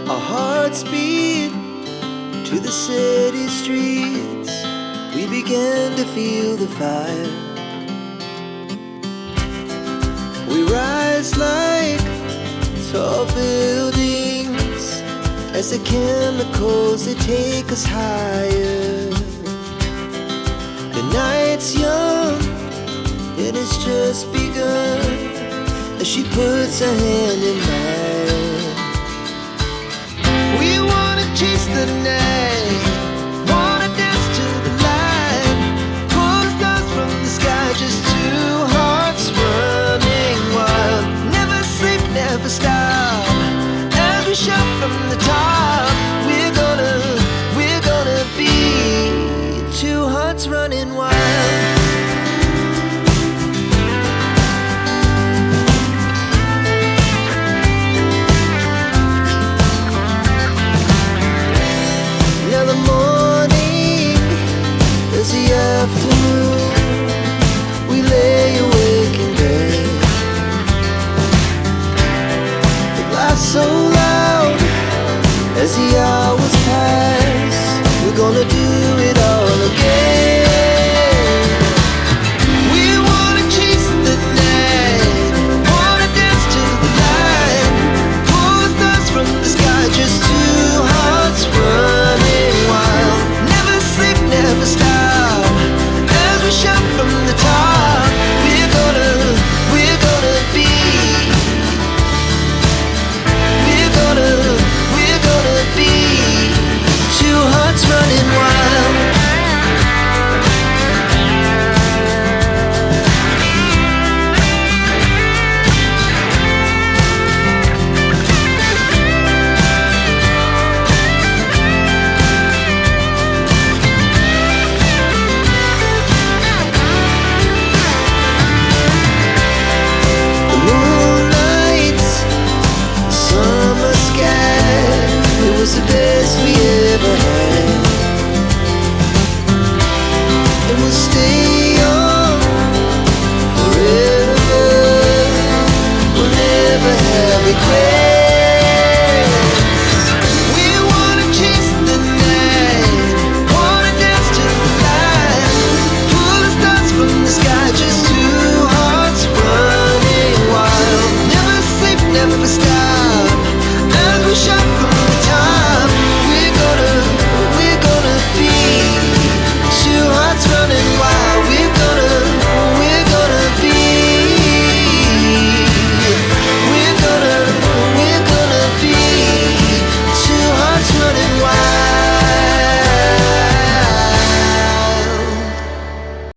Our hearts beat to the city streets. We began to feel the fire. We rise like tall buildings as the chemicals, they take us higher. The night's young and it's just begun as she puts her hand in mine. We wanna chase the night, wanna dance to the light, pull stars from the sky, just two hearts running wild. Never sleep, never stop, as we shout from the top. We're gonna be two hearts running wild. Now the morning is the afternoon. We lay awake in bed. The laughs so loud as the hours